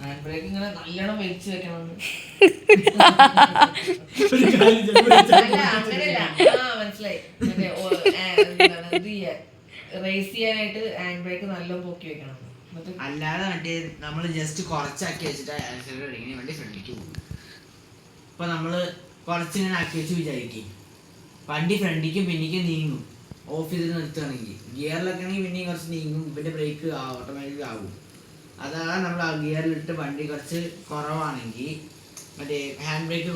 Hand brake ഇങ്ങനെ നല്ലോണം വലിച്ചു വെക്കണം. മനസ്സിലായി. റേസ് ചെയ്യാനായിട്ട് ഹാൻഡ് ബ്രേക്ക് നല്ലോണം പൊക്കി വെക്കണം. അല്ലാതെ വണ്ടി നമ്മള് ജസ്റ്റ് കുറച്ചാക്കി വെച്ചിട്ട് വണ്ടി ഫ്രണ്ടിലേക്ക് പോകും. ഇപ്പൊ നമ്മള് കുറച്ചിങ്ങനെ ആക്കി വെച്ച് വിചാരിക്കും വണ്ടി ഫ്രണ്ടിക്കും പിന്നിക്കും നീങ്ങും. ഓഫ് ചെയ്ത് നിർത്തുകയാണെങ്കിൽ ഗിയറിലൊക്കെ ആണെങ്കിൽ പിന്നെയും കുറച്ച് നീങ്ങും, പിന്നെ ബ്രേക്ക് ഓട്ടോമാറ്റിക് ആകും. അതാണ് നമ്മൾ ആ ഗിയറിലിട്ട് വണ്ടി കുറച്ച് കുറവാണെങ്കിൽ മറ്റേ ഹാൻഡ് ബ്രേക്ക്.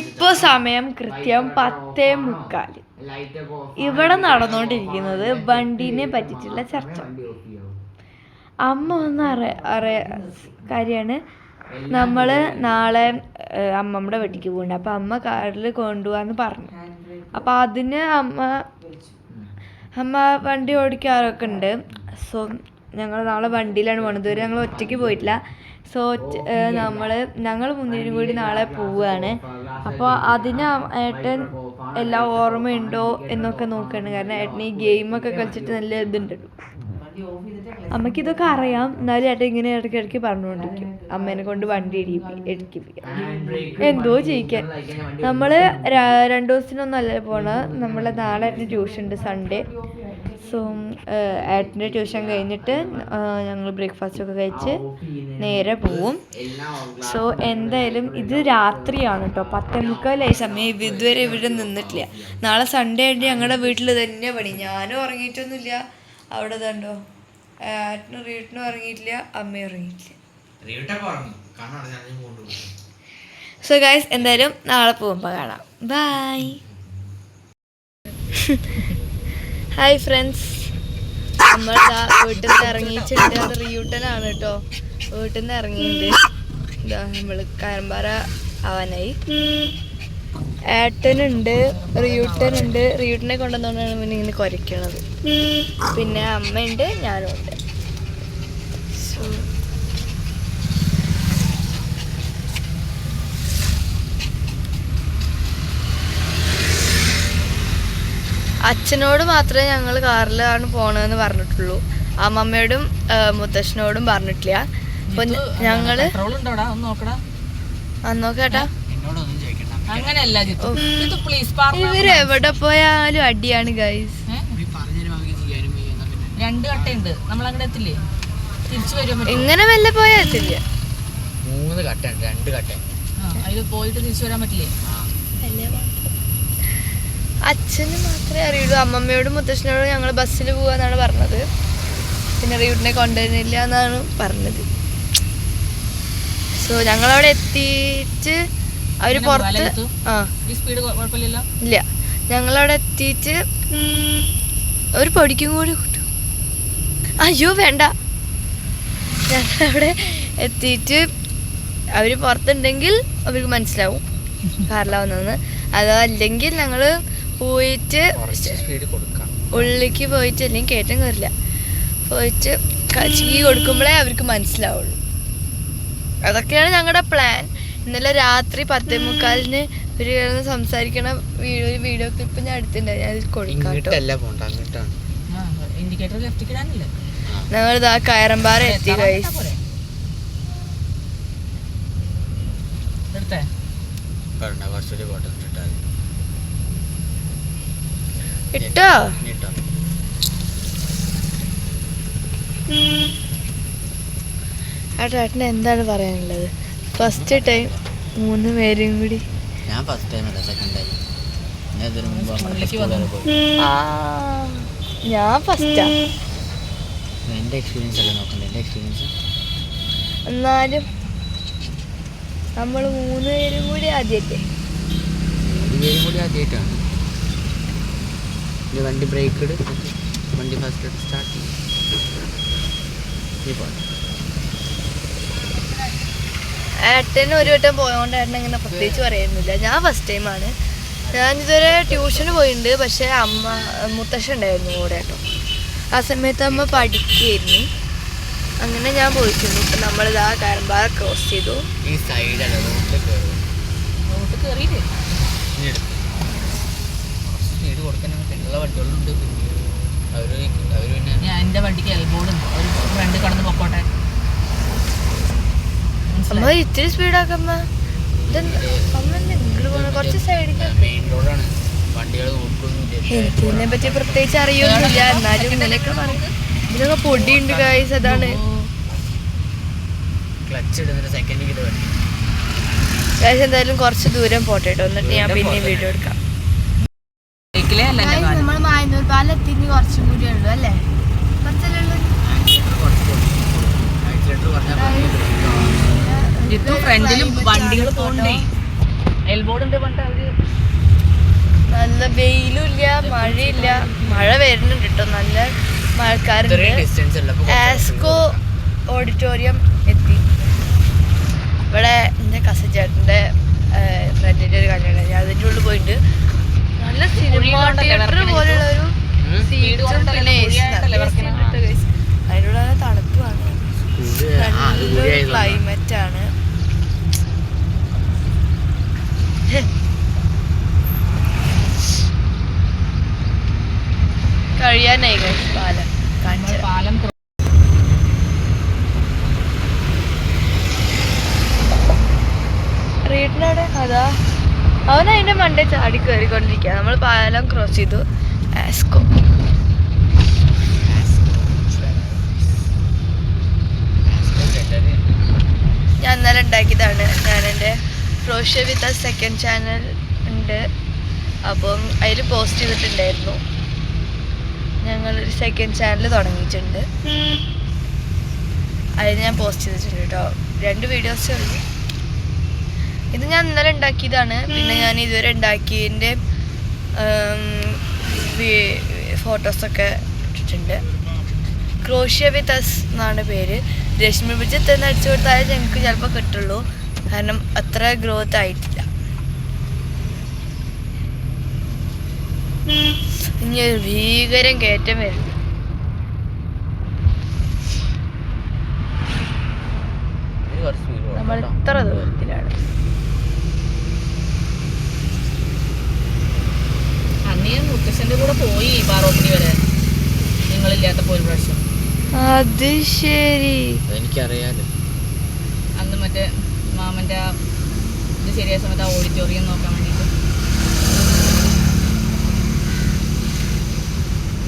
ഇപ്പൊ സമയം കൃത്യം 10:45. ഇവിടെ നടന്നുകൊണ്ടിരിക്കുന്നത് വണ്ടീനെ പറ്റിയിട്ടുള്ള ചർച്ച. അമ്മ ഒന്ന് കാര്യമാണ്, നമ്മള് നാളെ അമ്മമ്മയുടെ വീട്ടിലേക്ക് പോകുന്നുണ്ട്. അപ്പം അമ്മ കാറിൽ കൊണ്ടുപോകാന്ന് പറഞ്ഞു. അപ്പം അതിന് അമ്മ വണ്ടി ഓടിക്കാറൊക്കെ ഉണ്ട്. സോ ഞങ്ങൾ നാളെ വണ്ടിയിലാണ് പോകുന്നത്. ഇതുവരെ ഞങ്ങൾ ഒറ്റയ്ക്ക് പോയിട്ടില്ല. സോ ഞങ്ങൾ മുന്നേരും കൂടി നാളെ പോവുകയാണ്. അപ്പോൾ അതിന് ഏട്ടൻ എല്ലാം ഓർമ്മയുണ്ടോ എന്നൊക്കെ നോക്കുകയാണ്. കാരണം ഏട്ടൻ ഈ ഗെയിമൊക്കെ കളിച്ചിട്ട് നല്ല ഇതുണ്ടല്ലോ. അമ്മയ്ക്ക് ഇതൊക്കെ അറിയാം, എന്നാലും ഏട്ടൻ ഇങ്ങനെ ഇടയ്ക്കിടയ്ക്ക് പറഞ്ഞുകൊണ്ടിരിക്കും അമ്മേനെ കൊണ്ട് വണ്ടി എടുക്കിപ്പിക്കാം, എന്തോ ചെയ്യിക്കാൻ. നമ്മൾ 2 ദിവസത്തിനൊന്നല്ല പോണത്. നമ്മൾ നാളെ ഏട്ടന് ട്യൂഷൻ ഉണ്ട്, സൺഡേ. സോ ഏട്ടൻ്റെ ട്യൂഷൻ കഴിഞ്ഞിട്ട് ഞങ്ങൾ ബ്രേക്ക്ഫാസ്റ്റൊക്കെ കഴിച്ച് നേരെ പോവും. സോ എന്തായാലും ഇത് രാത്രിയാണ് കേട്ടോ, 10:45 സമയം. ഇതുവരെ ഇവിടെ നിന്നിട്ടില്ല. നാളെ സൺഡേ ആയിട്ട് ഞങ്ങളുടെ വീട്ടിൽ തന്നെ പണി. ഞാനും ഉറങ്ങിയിട്ടൊന്നുമില്ല. അവിടെ ഇതുണ്ടോ, ഏട്ടനും റീട്ടനും ഉറങ്ങിയിട്ടില്ല, അമ്മയും ഉറങ്ങിയിട്ടില്ല. സോ ഗൈസ്, എന്തായാലും നാളെ പോകുമ്പോൾ കാണാം. ബൈ. ഹായ് ഫ്രണ്ട്സ്, നമ്മൾ വീട്ടിൽ നിന്ന് ഇറങ്ങിയിട്ടുണ്ട്. അത് റീയൂട്ടനാണ് കേട്ടോ. വീട്ടിൽ നിന്ന് ഇറങ്ങിയിട്ടുണ്ട്. ഇതാ നമ്മൾ കയമ്പാറ ആവാനായി. ഏട്ടനുണ്ട്, റിയൂട്ടനുണ്ട്. റിയൂട്ടനെ കൊണ്ടുവന്നുകൊണ്ടാണ് പിന്നെ ഇങ്ങനെ കുരയ്ക്കണത്. പിന്നെ അമ്മയുണ്ട്, ഞാനും ഉണ്ട്. സോ അച്ഛനോട് മാത്രമേ ഞങ്ങൾ കാറിലാണ് പോകണമെന്ന് പറഞ്ഞിട്ടുള്ളൂ. അമ്മമ്മയോടും മുത്തശ്ശനോടും പറഞ്ഞിട്ടില്ല. അപ്പൊ ഞങ്ങള് നോക്കട്ടാ, ഇവരെവിടെ പോയാലും അടിയാണ് ഗൈസ്. 2 കട്ടയുണ്ട്, നമ്മൾ അങ്ങനെ എത്തില്ലേ? തിരിച്ചു വരുമ്പോ ഇങ്ങനെ വല്ല പോയാ എത്തില്ല. 3 കട്ടയുണ്ട്, 2 കട്ട. അതിൽ പോയിട്ട് തിരിച്ചു വരാൻ പറ്റില്ലേ? അച്ഛന് മാത്രമേ അറിയുള്ളൂ. അമ്മമ്മയോടും മുത്തശ്ശനോടും ഞങ്ങൾ ബസ്സിൽ പോവാന്നാണ് പറഞ്ഞത്. പിന്നെ റിയൂട്ടിനെ കൊണ്ടുവരുന്നില്ല എന്നാണ് പറഞ്ഞത്. സോ ഞങ്ങളവിടെ എത്തിയിട്ട് അവര് പുറത്ത് ഇല്ല, ഞങ്ങളവിടെ എത്തിയിട്ട് ഒരു പൊടിക്കും കൂടി കൂട്ടും. അയ്യോ വേണ്ട. ഞങ്ങളവിടെ എത്തിയിട്ട് അവര് പുറത്തുണ്ടെങ്കിൽ അവർക്ക് മനസ്സിലാവും കാറിലാവുന്നതെന്ന്. അതല്ലെങ്കിൽ ഞങ്ങൾ പോയിട്ട് ഉള്ളിലേക്ക് പോയിട്ട്, അല്ലെങ്കിൽ കയറ്റം കയറില്ല, പോയിട്ട് ചീ കൊടുക്കുമ്പോഴേ അവർക്ക് മനസ്സിലാവുള്ളൂ. അതൊക്കെയാണ് ഞങ്ങളുടെ പ്ലാൻ. ഇന്നലെ രാത്രി 10:45 ഒരു സംസാരിക്കണ വീഡിയോ ക്ലിപ്പ് ഞാൻ എടുത്തിട്ടുണ്ടായി. ഞാൻ കൊടുക്കാം. ഞങ്ങളിതാ കയറമ്പാറ എത്തി ഗൈസ്. ഇട്ടോ ഏട്ടന് എന്താണ് പറയാനുള്ളത്? ഫസ്റ്റ് ടൈം 3 പേരും കൂടി. ഞാൻ ഫസ്റ്റ് ടൈം അല്ല, സെക്കൻഡ് ടൈം. ഞാൻ ഫസ്റ്റാ. എൻ്റെ എക്സ്പീരിയൻസ് അല്ല നോക്കണ്ടേ, എൻ്റെ എക്സ്പീരിയൻസ്. എന്നാലും നമ്മൾ 3 പേരും കൂടി ആദ്യമായിട്ടാണ്. വണ്ടി ബ്രേക്ക് ഇട്, വണ്ടി ഫസ്റ്റ് സ്റ്റാർട്ട് ചെയ്യും. ഏട്ടന് ഒരു വട്ടം പോയതുകൊണ്ട് ഏട്ടൻ അങ്ങനെ പ്രത്യേകിച്ച് പറയുന്നില്ല. ഞാൻ ഫസ്റ്റ് ടൈമാണ്. ഞാനിതുവരെ ട്യൂഷന് പോയിട്ടുണ്ട്, പക്ഷേ മുത്തശ്ശൻ ഉണ്ടായിരുന്നു കൂടെ കേട്ടോ. ആ സമയത്ത് അമ്മ പഠിക്കുകയായിരുന്നു. അങ്ങനെ ഞാൻ പോയിട്ടുണ്ട്. ഇപ്പം നമ്മളിതാ കയമ്പാറ ക്രോസ് ചെയ്തു. ഈ സൈഡല്ല, റോഡ് കയറിയില്ലേ? സ്പീഡ് കൊടുക്കാനൊക്കെ ഉള്ള വണ്ടികളുണ്ട്. അവർ പിന്നെ ഞാൻ എൻ്റെ വണ്ടിക്ക് എൽബോർഡ് ഒരു ഫ്രണ്ട് കടന്ന് പൊക്കോട്ടെ. അമ്മ ഇത്തിരി സ്പീഡാക്കമ്മ. കുറച്ച് സൈഡിൽ മെയിൻ റോഡാണ്, വണ്ടികൾ നോക്കൊന്നുമില്ല. എനിക്ക് ഇതിനെ പറ്റി പ്രത്യേകിച്ച് അറിയൊന്നുമില്ല, എന്നാലും ഇങ്ങനെയൊക്കെ പറയും. ഇതിനൊക്കെ പൊടിയുണ്ട് ഗൈസ്, അതാണ്. ക്ലച്ച് ഇടുന്നൊരു സെക്കൻഡ് ഇത് വണ്ടി. ഗൈസ് എന്തായാലും കുറച്ച് ദൂരം പോട്ടെ കേട്ടോ, എന്നിട്ട് ഞാൻ പിന്നെ വീഡിയോ എടുക്കാം. നമ്മൾ മായന്നൂർ പാലം എത്തിനി കുറച്ചും കൂടി ഉള്ളു അല്ലേ? ഫ്രണ്ടിലും വണ്ടികൾ പോണ്ടേ, എൽബോർഡിന്റെ പണ്ട് അവര് നല്ല വെയിലും ഇല്ല മഴയില്ല. മഴ വരുന്നുണ്ട് കേട്ടോ, നല്ല മഴക്കാരുണ്ട്. ആസ്കോ ഓഡിറ്റോറിയം എത്തി. ഇവിടെ എൻ്റെ കസിൻ ചേട്ടൻ്റെ ഫ്രണ്ടിൻ്റെ ഒരു കല്യാണം, ഞാൻ അതിൻ്റെ ഉള്ളിൽ പോയിട്ട് നല്ല സിനിമ തിയേറ്റർ പോലെയുള്ള ഒരു സീറ്റും പിന്നെ അതിനുള്ള തണുപ്പാണ്, നല്ലൊരു ക്ലൈമറ്റ് ആണ്. കഴിയാനായി പാലം പാലം റീഡിനവിടെ അതാ അവൻ അതിന്റെ മണ്ടേ ചാടി കയറിക്കൊണ്ടിരിക്കുക. നമ്മൾ പാലം ക്രോസ് ചെയ്തു. ആസ്കോ ഞാൻ ഇന്നലെ ഉണ്ടാക്കിയതാണ്. ഞാൻ എൻ്റെ ക്രോഷ്യ വിത്ത് സെക്കൻഡ് ചാനൽ ഉണ്ട്, അപ്പം അതിൽ പോസ്റ്റ് ചെയ്തിട്ടുണ്ടായിരുന്നു. ഞങ്ങളൊരു സെക്കൻഡ് ചാനൽ തുടങ്ങിയിട്ടുണ്ട്, അതിൽ ഞാൻ പോസ്റ്റ് ചെയ്തിട്ടുണ്ട് കേട്ടോ. 2 വീഡിയോസേ ഉള്ളൂ. ഇത് ഞാൻ ഇന്നലെ ഉണ്ടാക്കിയതാണ്. പിന്നെ ഞാൻ ഇതുവരെ ഉണ്ടാക്കിയതിൻ്റെ ഫോട്ടോസൊക്കെ ഇട്ടിട്ടുണ്ട്. ക്രോഷ്യ വിത്ത് അസ് എന്നാണ് പേര്. രശ്മി ബിജത്ത് എന്ന് അടിച്ചു കൊടുത്താലേ ഞങ്ങൾക്ക് ചിലപ്പോൾ കിട്ടുള്ളൂ, കാരണം അത്ര ഗ്രോത്ത് ആയിട്ടില്ല. ഇനി ഒരു ഭീകരം കയറ്റം വരുന്നു. നമ്മൾ ഇത്ര ദൂരത്തിലാണ്. അന്നേ മുത്തശ്ശന്റെ കൂടെ പോയി പാറോപ്പണി വരെ, നിങ്ങളില്ലാത്തപ്പോ ഒരു പ്രാവശ്യം. അത് ശരി, എനിക്കറിയാലോ. അന്ന് മറ്റേ മാമന്റെ ഇത് ശരിയായ സമയത്ത് ആ ഓഡിറ്റോറിയം നോക്കാൻ വേണ്ടിട്ട്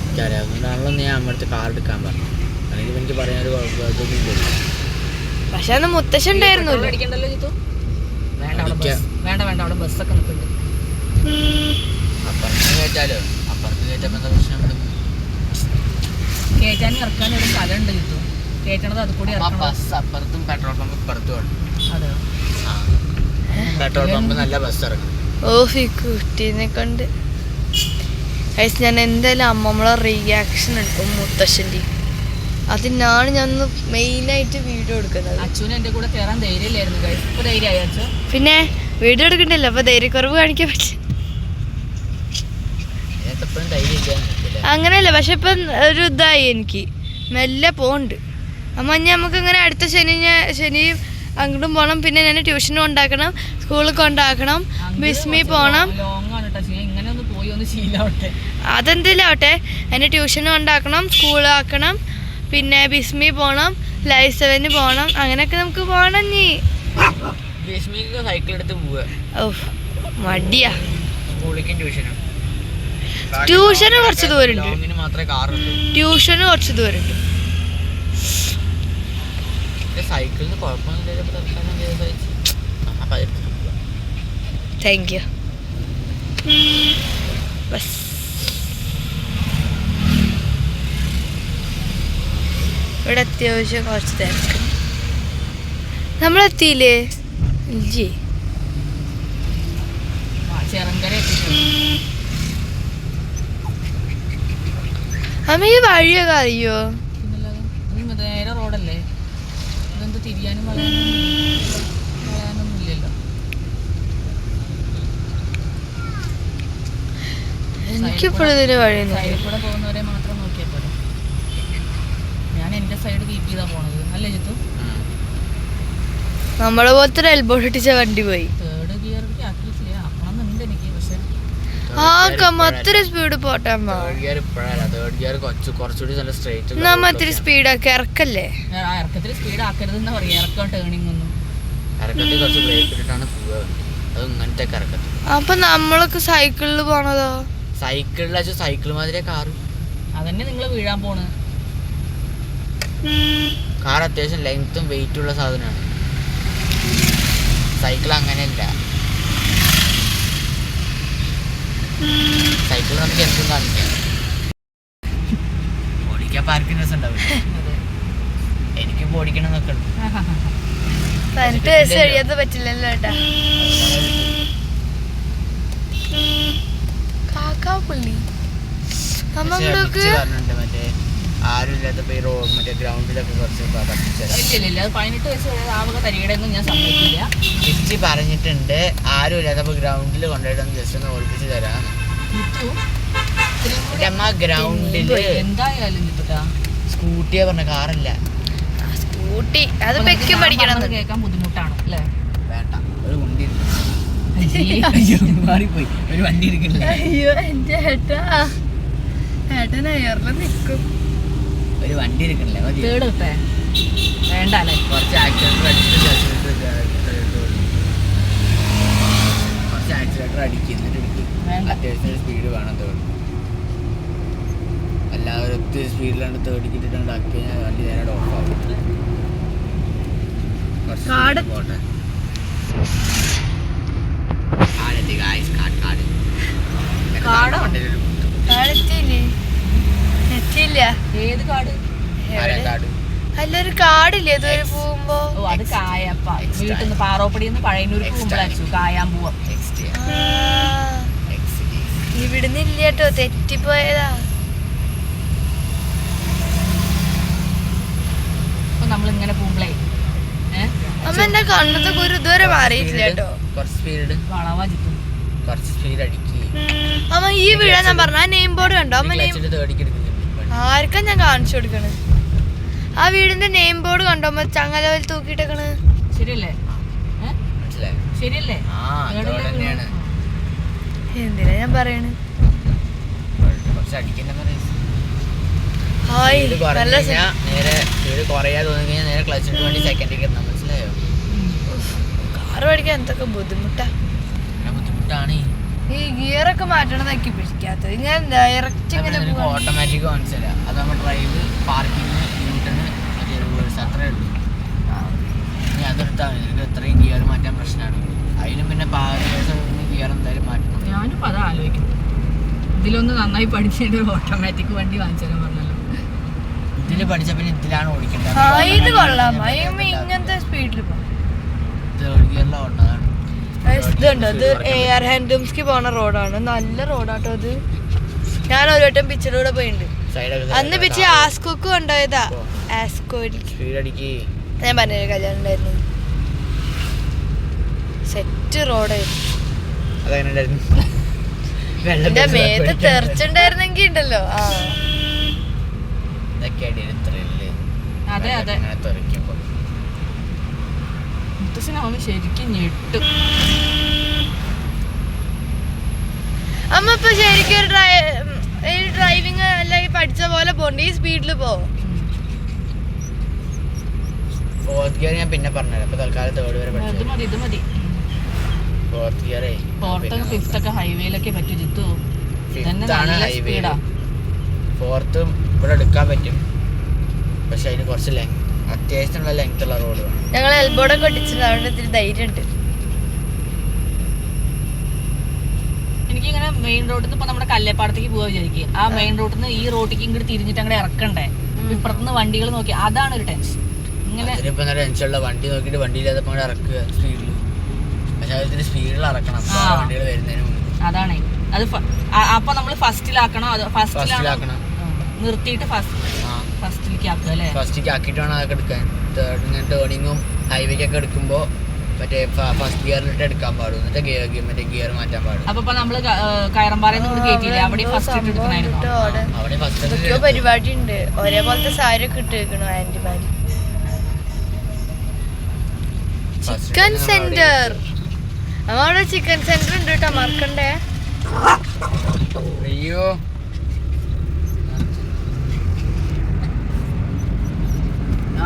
എനിക്കറിയാവുന്നതാണല്ലോ ഞാൻ അമ്മടുത്ത് കാർ എടുക്കാൻ പറഞ്ഞു. അല്ലെങ്കിൽ എനിക്ക് പറയാനൊരു കുഴപ്പമൊന്നുമില്ല. പക്ഷെ അന്ന് മുത്തശ്ശൻ ഉണ്ടായിരുന്നു. അടിക്കണ്ടല്ലോ ജിത്തു? വേണ്ട അവിടെ ബസ്സൊക്കെ നിൽക്കുന്നുണ്ട്. അപ്പുറത്ത് കയറ്റാലോ, അപ്പുറത്ത് കയറ്റപ്പോ എന്താ പ്രശ്നം? കയറ്റാനും ഇറക്കാനും ഒരു സ്ഥലമുണ്ട് ജിത്തു, കയറ്റണത് അത് കൂടി ബസ് അപ്പുറത്തും പെട്രോൾ പമ്പ് ഇപ്പുറത്തും ആണ്. അതെ, പെട്രോൾ പമ്പ് നല്ല ബസ് ഇറങ്ങും. ഈ കുട്ടീനെ കൊണ്ട് ഞാൻ എന്തായാലും അമ്മമ്മളെ റിയാക്ഷൻ എടുക്കും മുത്തശ്ശൻ്റെ. അതിനാണ് ഞാൻ മെയിനായിട്ട് വീഡിയോ എടുക്കുന്നത്. അച്ഛനും എൻ്റെ കൂടെ കയറാൻ ധൈര്യമില്ലായിരുന്നു, ഇപ്പൊ ധൈര്യമായി അച്ഛൻ. പിന്നെ വീഡിയോ എടുക്കണ്ടല്ലോ, അപ്പൊ ധൈര്യക്കുറവ് കാണിക്കാൻ പറ്റില്ല. അങ്ങനെയല്ല, പക്ഷെ ഇപ്പം ഒരു ഇതായി എനിക്ക് മെല്ലെ പോണ്ട്. അമ്മ നമുക്ക് ഇങ്ങനെ അടുത്ത ശനി അങ്ങോട്ടും പോകണം. പിന്നെ ഞാൻ ട്യൂഷനും ഉണ്ടാക്കണം, സ്കൂളിൽ കൊണ്ടാക്കണം, ബിസ്മി പോകണം. അതെന്തെങ്കിലും ആവട്ടെ, എന്നെ ട്യൂഷനും ഉണ്ടാക്കണം, സ്കൂളാക്കണം, പിന്നെ ബിസ്മി പോകണം, ലൈവ് 7 പോകണം. അങ്ങനെയൊക്കെ നമുക്ക് പോകണം. നീ സൈക്കിൾ എടുത്ത് പോവുക. ഓ മടിയാ. ട്യൂഷന് കുറച്ച് ദൂരമുണ്ട്, ട്യൂഷന് കുറച്ച് ദൂരമുണ്ട്. സൈക്കിളിന് താങ്ക് യു. ബസ് ഇവിടെ അത്യാവശ്യം കുറച്ച് തിരക്ക്. നമ്മളെത്തിയില്ലേ? ഇല്ലേ, അമ്മ ഈ വഴിയൊക്കെ അറിയോ? നേരെ റോഡല്ലേ, ഇതെന്ത് തിരിയാനും വളയാനൊന്നും ഇല്ലല്ലോ. എനിക്കിപ്പോഴും ഇതിന് വഴി സൈഡിൽ കൂടെ പോകുന്നവരെ മാത്രം നോക്കിയാൽ പോലെ. ഞാൻ എൻ്റെ സൈഡ് കീപ്പ് ചെയ്താ പോണത്, അല്ലേ ജിത്തു? നമ്മളെ പോലത്തെ ഒരു എൽബോ ഇട്ടിച്ച വണ്ടി പോയി. തേർഡ് ഗിയറിലേക്ക് ആക്കിയിട്ടില്ല, ആക്കണമെന്നുണ്ട് എനിക്ക്. പക്ഷെ അത്ര സ്പീഡ് പോട്ടെ അമ്മ. നമ്മ ഇത്തിരി സ്പീഡാക്കി ഇറക്കല്ലേ? ഇറക്കത്തിൽ സ്പീഡ് ആക്കരുതെന്നാ പറയാ, ഇറക്കം ടേണിംഗ് ഒന്നും. ഇറക്കത്തിൽ കുറച്ച് ബ്രേക്ക് ഇട്ടിട്ടാണ് പോവുക വണ്ടി. അത് ഇങ്ങനത്തെ ഇറക്കത്തിൽ. അപ്പൊ നമ്മളൊക്കെ സൈക്കിളിൽ പോണതോ? സൈക്കിളിൽ വെച്ചാൽ സൈക്കിൾ മാതിരി കാറ്. അതന്നെ നിങ്ങൾ വീഴാൻ പോണ്. കാർ അത്യാവശ്യം ലെങ്ത്തും വെയിറ്റും ഉള്ള സാധനമാണ്. സൈക്കിൾ അങ്ങനെയല്ല. സൈക്കിൾ നമുക്ക് എന്തും കാണിക്കാം. ഓടിക്കാൻ പാർക്കിംഗ് രസം ഉണ്ടാവില്ല. എനിക്കിപ്പോൾ ഓടിക്കണം എന്നൊക്കെ ഉണ്ട്. 18 വയസ്സ് കഴിയാതെ പറ്റില്ലല്ലോ ഏട്ടാ. കാക്കാപ്പുള്ളി പറഞ്ഞിട്ടുണ്ട് മറ്റേ ആരും ഇല്ലാത്തപ്പോ ഈ മറ്റേ ഗ്രൗണ്ടിലൊക്കെ കുറച്ച് ഇല്ല അത് 18 വയസ്സ് ആവുക തരികടൊന്നും ഞാൻ സമ്മതിക്കില്ല. ജിറ്റി പറഞ്ഞിട്ടുണ്ട് ആരും ഇല്ലാത്തപ്പോ ഗ്രൗണ്ടിൽ കൊണ്ടുപോയിട്ടൊന്ന് ജസ്റ്റ് ഒന്ന് ഓടിപ്പിച്ച് തരാന്ന്. അമ്മ ഗ്രൗണ്ടില് എന്തായാലും സ്കൂട്ടിയാ പറഞ്ഞ കാറല്ല. സ്കൂട്ടി അത് പെക്കും പഠിക്കണം. കേൾക്കാൻ ബുദ്ധിമുട്ടാണ് അല്ലേ? വേണ്ട, ഒരു വണ്ടി മാറിപ്പോയി. ഒരു വണ്ടി ഇരിക്കില്ല. അയ്യോ എന്റെ ഏട്ടാ, ഏട്ടൻ എയറിൽ നിൽക്കും. ഒരു വണ്ടി ഇരിക്കണില്ല. തേട് കിട്ടേ വേണ്ട അല്ലേ? കുറച്ച് ആക്സിലേറ്റർ അടിക്കുന്നിട്ട് അത്യാവശ്യം സ്പീഡ് വേണം. തേർഡ് എല്ലാവരും ഒത്തിരി സ്പീഡിലാണ് തേടിക്കിട്ടിട്ടാണ് ആക്കി കഴിഞ്ഞാൽ വണ്ടി നേരെ ഓഫ് ആവും. പോട്ടെ ഏത് കാട്? അല്ലൊരു കാടില്ലേ ഇതുവരെ പോകുമ്പോ? ഓ അത് കായപ്പ. വീട്ടിൽ നിന്ന് പാറോപ്പടിന്ന് പഴയന്നൂർക്ക് പോകുമ്പോഴാച്ചു കായാമ്പൂവ. ഇവിടുന്ന് ഇല്ലേട്ടോ, തെറ്റിപ്പോയതാ. അപ്പൊ നമ്മളിങ്ങനെ പോകുമ്പോഴേ അമ്മ എന്റെ കണ്ണത്തെ കുരു ഇതുവരെ മാറിയിട്ടില്ല കേട്ടോ. കുറച്ച് സ്പീഡ് വളവാ ചുറ്റും കുറച്ച് സ്പീഡ് അടിക്കുക. അമ്മ ഈ വീഴാൻ ഞാൻ പറഞ്ഞ ആ നെയിം ബോർഡ് കണ്ടോ? അമ്മ ആർക്കാ ഞാൻ കാണിച്ചു കൊടുക്കണ്? ആ വീടിന്റെ നെയിം ബോർഡ് കണ്ടോ അമ്മ? ചങ്ങലവൽ തൂക്കിയിട്ടേക്കണ്. ശരിയല്ലേ? ശരിയല്ലേ? എന്തിനാ ഞാൻ പറയണ്? കാറ് പഠിക്കാൻ എന്തൊക്കെ ബുദ്ധിമുട്ടാ. ഈ ഗിയറൊക്കെ മാറ്റണമെന്നൊക്കെ പിടിക്കാത്തത്. ഇങ്ങനെ ഡയറക്റ്റ് ഇങ്ങനെ ഓട്ടോമാറ്റിക് മനസ്സിലാ. അത് നമ്മൾ ഡ്രൈവ്, പാർക്കിംഗ്, ന്യൂട്ടണ്, മറ്റേ റിവേഴ്സ് അത്രേ ഉള്ളൂ. ഇനി അതെടുത്താൽ മതി. നിനക്ക് എത്രയും ഗിയർ മാറ്റാൻ പ്രശ്നമാണ്. അതിലും പിന്നെ ഗിയർ എന്തായാലും മാറ്റണം. ഞാനും അതാ ആലോചിക്കുന്നത്. ഇതിലൊന്ന് നന്നായി പഠിച്ചിട്ട് ഓട്ടോമാറ്റിക് വണ്ടി വാങ്ങിച്ചാലും പറഞ്ഞല്ലോ. ഇതില് പഠിച്ച പിന്നെ ഇതിലാണ് ഓടിക്കേണ്ടത്. ഇത് കൊള്ളാം. ഇങ്ങനത്തെ സ്പീഡിൽ തേർഡ് ഗിയറിലാണ് ഓടുന്നതാണ്. ഇതുണ്ടോ? ഇത് AR ഹാൻഡ്ലൂംസ്ക്ക് പോണ റോഡാണ്. നല്ല റോഡാട്ടോ അത്. ഞാൻ ഒരു വട്ടം പിച്ചിലൂടെ പോയിട്ടുണ്ട്. അന്ന് പിച്ച് ആസ്കോക്ക് കൊണ്ടുപോയതാ. ആസ്കോയിൽ ഞാൻ പറഞ്ഞൊരു കല്യാണം ഉണ്ടായിരുന്നു. സെറ്റ് റോഡായിരുന്നു. എന്റെ മേത്ത് തെറിച്ചുണ്ടായിരുന്നെങ്കി ഉണ്ടല്ലോ. അതെ അതെ മുത്തശ്ശനാവുമ്പോ ശരിക്കും ഞെട്ടും. അമ്മ ഇപ്പൊ ശരിക്കും ഒരു ഡ്രൈവിങ് അല്ലെങ്കിൽ പഠിച്ച പോലെ പോണ്ട്. ഈ സ്പീഡിൽ പോവും. ഫോർത്ത് ഗിയർ ഞാൻ പിന്നെ പറഞ്ഞുതരാം. ഇപ്പൊ തൽക്കാലം തേർഡ് വരെ ഇത് മതി. ഫോർത്ത് ഗിയർ ഫോർത്ത് ഫിഫ്ത്ത് ഒക്കെ ഹൈവേയിലൊക്കെ പറ്റും. ജിത്തു ഫോർത്തും ഇവിടെ എടുക്കാൻ പറ്റും. പക്ഷെ അതിന് കുറച്ച് അത്യാവശ്യമുള്ള ലെങ്ത് ഉള്ള റോഡ് വേണം. ഞങ്ങൾ എൽബോർഡൊക്കെ ഒട്ടിച്ചിട്ടുണ്ട്. അതുകൊണ്ട് ഇത്തിരി ധൈര്യം ഉണ്ട്. എനിക്കിങ്ങനെ മെയിൻ റോഡിൽ നിന്ന് ഇപ്പൊ നമ്മുടെ കല്ലേപ്പാടത്തേക്ക് പോവാ വിചാരിക്കും. ആ മെയിൻ റോഡിൽ നിന്ന് ഈ റോഡിലേക്ക് ഇങ്ങോട്ട് തിരിഞ്ഞിട്ട് അങ്ങോട്ട് ഇറക്കണ്ടേ. ഇപ്പുറത്തുനിന്ന് വണ്ടികൾ നോക്കി അതാണ് ഒരു ടെൻഷൻ. ഇങ്ങനെ ടെൻഷനുള്ള വണ്ടി നോക്കിയിട്ട് വണ്ടിയില്ലാതെ ഇറക്കുക സ്പീഡിൽ. പക്ഷെ അതിന് സ്പീഡിൽ ഇറക്കണം വണ്ടികൾ വരുന്നതിന് മുമ്പ്. അതാണേ അത്. അപ്പൊ നമ്മള് ഫസ്റ്റിലാക്കണം. ഫസ്റ്റിലാക്കണം നിർത്തിയിട്ട് ഫസ്റ്റിലേക്ക് ആക്കുക അല്ലേ? ഫസ്റ്റിലേക്ക് ആക്കിയിട്ട് വേണം അതൊക്കെ എടുക്കാൻ. ടേണിങ്ങും ഹൈവേക്കൊക്കെ എടുക്കുമ്പോ മറ്റേ ഫസ്റ്റ് ഗിയറിലിട്ട് എടുക്കാൻ പാടും. എന്നിട്ട് മറ്റേ ഗിയർ മാറ്റാൻ പാടും. അപ്പൊ നമ്മള് കയറമ്പാറയിൽ നിന്ന് കേട്ടില്ലേ? അവിടെ ഫസ്റ്റ് പരിപാടി ഉണ്ട്. ഒരേപോലത്തെ സാരി ഒക്കെ ഇട്ട് വെക്കണു ആന്റിമാര്. Chicken centre. അവിടെ ചിക്കൻ സെന്റർ ഉണ്ട് കേട്ടോ, മറക്കണ്ടേ. അയ്യോ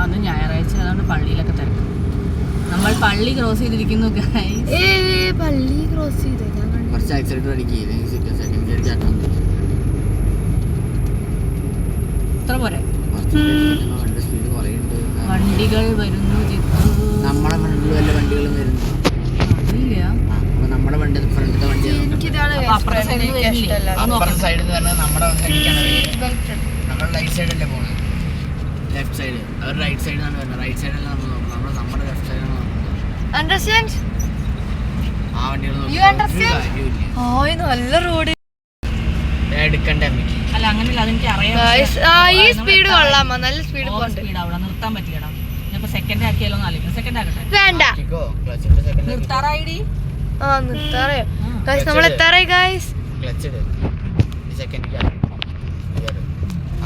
അന്ന് ഞായറാഴ്ച അതുകൊണ്ട് പള്ളിയിലൊക്കെ തിരക്കും. നമ്മൾ പള്ളി ക്രോസ് ചെയ്തിരിക്കുന്നു പള്ളി ക്രോസ് ചെയ്തോ കുറച്ച് ആക്സിഡന്റ് ഇത്ര പോരെ സ്പീഡ് കുറയുണ്ട്. വണ്ടികൾ വരുന്നു നമ്മുടെ ഫ്രണ്ടിൽ വല്ല വണ്ടികളും വരുന്നു. അതില്ല. അപ്പൊ നമ്മുടെ വണ്ടി ഫ്രണ്ടിലത്തെ വണ്ടി അപ്പുറത്തെ സൈഡിൽ നിന്ന് പറഞ്ഞാൽ നമ്മുടെ നമ്മുടെ റൈറ്റ് സൈഡല്ലേ പോണത്, ലെഫ്റ്റ് സൈഡ്. അവർ റൈറ്റ് സൈഡിലാണ് വരുന്നത്. റൈറ്റ് സൈഡല്ല നമ്മൾ നോക്കണം, നമ്മുടെ ലെഫ്റ്റ് സൈഡാണ് നോക്കുന്നത്. അണ്ടർസ്റ്റാൻഡ്? ആ വണ്ടികൾ നല്ല റോഡ് എടുക്കണ്ടേ അമ്മയ്ക്ക്? അല്ല അങ്ങനെയല്ല, അതെനിക്ക് അറിയാം. ഈ സ്പീഡ് കൊള്ളാമോ? നല്ല സ്പീഡ് സ്പീഡ് അവിടെ നിർത്താൻ പറ്റിയടാ. ഞാനിപ്പോ സെക്കൻഡ് ആക്കിയാലോ എന്ന് ആലോചിക്കണം. സെക്കൻഡ് ആക്കട്ടെ? വേണ്ട, നിർത്താറായിടി. നിർത്താറയോ? നമ്മൾ എത്താറായി ഗായ്സ്. ക്ലച്ച് ഇട്, സെക്കൻഡ്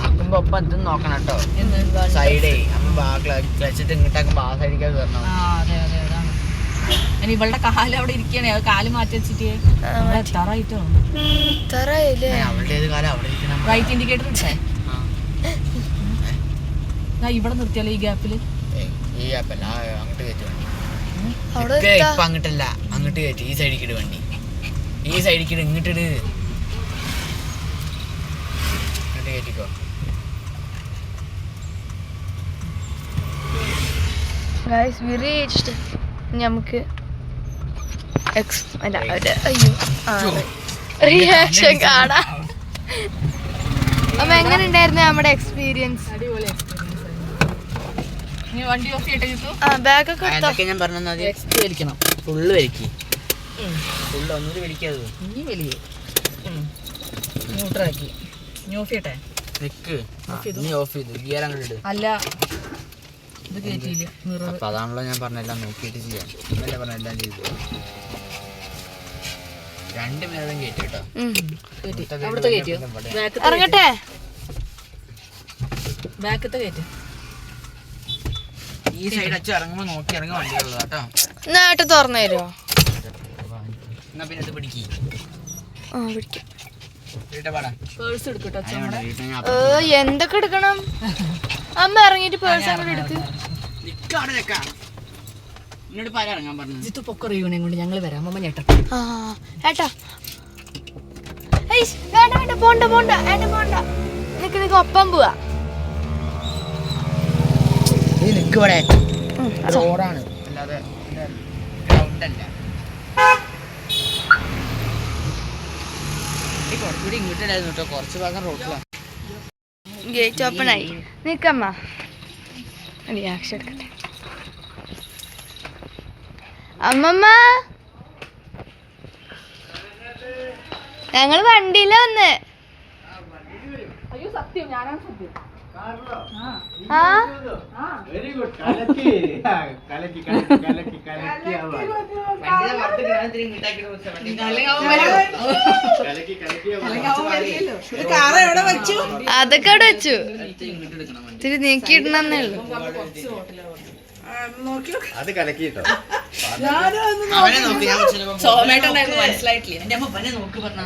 ആക്കുമ്പോ ഒപ്പം എന്തും നോക്കണം കേട്ടോ. സൈഡേ അമ്മ ക്ലച്ചിട്ട് ഇങ്ങോട്ടാക്കുമ്പോ ആ സൈഡിലേക്ക് കയറണം. അതെ അതെ, അതാണ്. ഇനി ഇവളുടെ കാല് അവിടെ ഇരിക്കണേ, അത് കാല് മാറ്റി വെച്ചിട്ട് എത്താറായിട്ടോ. അവളുടെ ഏത് കാലം അവിടെ ഇരിക്കണം. റൈറ്റ് ഇൻഡിക്കേറ്റർ ഇട്ടേ. ഇവിടെ നിർത്തിയാലോ ഈ ഗ്യാപ്പില്? ഈ ഗ്യാപ്പല്ല, അങ്ങോട്ട് കയറ്റി വണ്ടി. ഇപ്പൊ അങ്ങോട്ടല്ല, അങ്ങോട്ട് കയറ്റി. ഈ സൈഡിൽ ഇട് വണ്ടി, ഈ സൈഡിൽ ഇട്, ഇങ്ങോട്ടിട്, ഇങ്ങോട്ട് കയറ്റിക്കോ. Guys we reached. നമുക്ക് റിയാക്ഷൻ കാണാം. അപ്പൊ എങ്ങനെ ഉണ്ടായിരുന്നു നമ്മുടെ എക്സ്പീരിയൻസ്? വണ്ടി ഓഫ് ചെയ്യട്ടെ? ബാഗൊക്കെ അതൊക്കെ ഞാൻ പറഞ്ഞത് വലിക്കണം. ഫുള്ള് വലിക്ക്, ഫുള്ള് ഒന്നുകൂടി വലിക്കാതെ. ഇനി വലിയ ന്യൂട്രാക്കി. ഇനി ഓഫ് ചെയ്യട്ടെ? ഓഫ് ചെയ്തു. ഗിയർ അങ്ങോട്ട് ഇട്. അല്ല ഇത് കയറ്റിയില്ല. അപ്പൊ അതാണല്ലോ ഞാൻ പറഞ്ഞെല്ലാം നോക്കിയിട്ട് ചെയ്യാം. ഇന്നലെ പറഞ്ഞെല്ലാം ചെയ്തു. രണ്ട് മിനിറ്റും കയറ്റി കേട്ടോ. അവിടുത്തെ കയറ്റിയോ? ഇറങ്ങട്ടെ? ബാക്കത്തെ കയറ്റി. ഈ സൈഡ് അച്ഛൻ ഇറങ്ങുമ്പോ നോക്കി ഇറങ്ങി വണ്ടികളുള്ള കേട്ടോ. നേട്ട് തുറന്നു തരുമോ? എന്നാ പിന്നെ ഇത് പിടിക്കും. പേഴ്സ് എടുക്കട്ടോ? എന്തൊക്കെ എടുക്കണം? അമ്മ ഇറങ്ങിട്ട് പേഴ്സ് അങ്ങോട്ട് എടുക്ക്. എന്നോട് പാല ഇറങ്ങാൻ പറഞ്ഞു. ജിത്തു പൊക്കറിയൂനെ കൊണ്ട് ഞങ്ങൾ വരാം. അമ്മ ഞെട്ട ഏട്ടാ വേണ്ട വേണ്ട, പോണ്ട പോണ്ട, ഏട്ട പോണ്ട. നിക്ക് ഒപ്പം പോവാ. നിൽക്കുവിടെ റോഡാണ്, അല്ലാതെ ഗ്രൗണ്ട് അല്ല. കുറച്ചുകൂടി ഇങ്ങോട്ടായിരുന്നു കേട്ടോ, കുറച്ച് ഭാഗം റോഡിലാണ്. ഗേറ്റ് ഓപ്പൺ ആയി. നിക്കമ്മ റിയാക്ഷൻ എടുക്കട്ടെ. അമ്മമ്മ ഞങ്ങൾ വണ്ടിയില വന്ന്. അയ്യോ സത്യം, ഞാനാണ് സത്യം. അതൊക്കെ അവിടെ വെച്ചു. ഇത്തിരി നീക്കിയിടണമെന്നേ ഉള്ളൂ. മനസ്സിലായിട്ടില്ല. എന്റെ അമ്മ പനെ നോക്കി പറഞ്ഞു.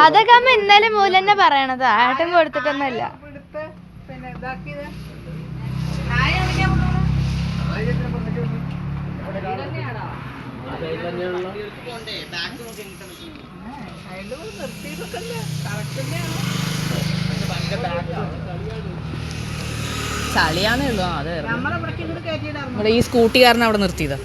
അതൊക്കെ അമ്മ ഇന്നലെ മൂലം തന്നെ പറയണത്, ആട്ടം കൊടുത്തിട്ടൊന്നല്ല. ചളിയാന്നേ ഉള്ളൂ. അതെ, നമ്മുടെ ഈ സ്കൂട്ടിക്കാരനെ അവിടെ നിർത്തിയതാ.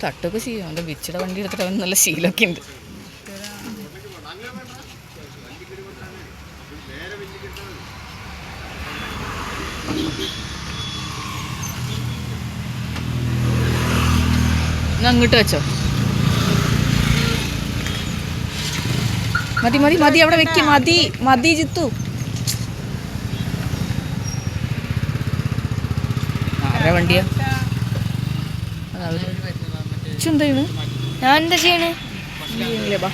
തട്ടൊക്കെ ചെയ്യും. അവൻ്റെ ബിച്ചിയുടെ വണ്ടി എടുത്തിട്ട് അവന് നല്ല ശീലമൊക്കെ ഉണ്ട്. അങ്ങോട്ട് വെച്ചോ. മതി മതി മതി, അവിടെ വെക്ക്. മതി മതി ജിത്തു. ആരുടെ വണ്ടിയാ? എന്താ ഞാൻ എന്താ ചെയ്യണേ? ബാ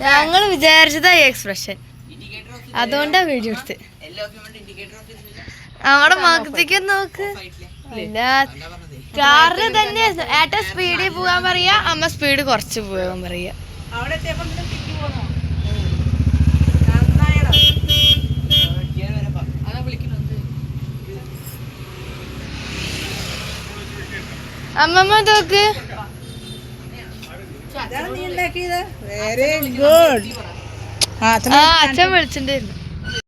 ഞങ്ങൾ വിചാരിച്ചതായി എക്സ്പ്രഷൻ, ഇൻഡിക്കേറ്റർ ഓഫ് അതുകൊണ്ടാ വീഡിയോ എടുത്ത്. എല്ലാ ഓഫ് ഇൻഡിക്കേറ്റർ ഓഫ് നമ്മുടെ മകത്തേക്ക് നോക്ക്. ഇല്ല, കാറിന് തന്നെ ഏട്ടൻ സ്പീഡിൽ പോകാൻ പറയാ, അമ്മ സ്പീഡ് കുറച്ച് പോകാൻ പറയാ. അവിടെ എത്തിയപ്പോ പിന്നെ തിരിഞ്ഞു പോന്നോ? നന്നായടാ. അതാ വിളിക്കുന്നത്. അമ്മമ്മ നോക്ക്. Very good. അച്ഛൻ വിളിച്ചിട്ടുണ്ടായിരുന്നു.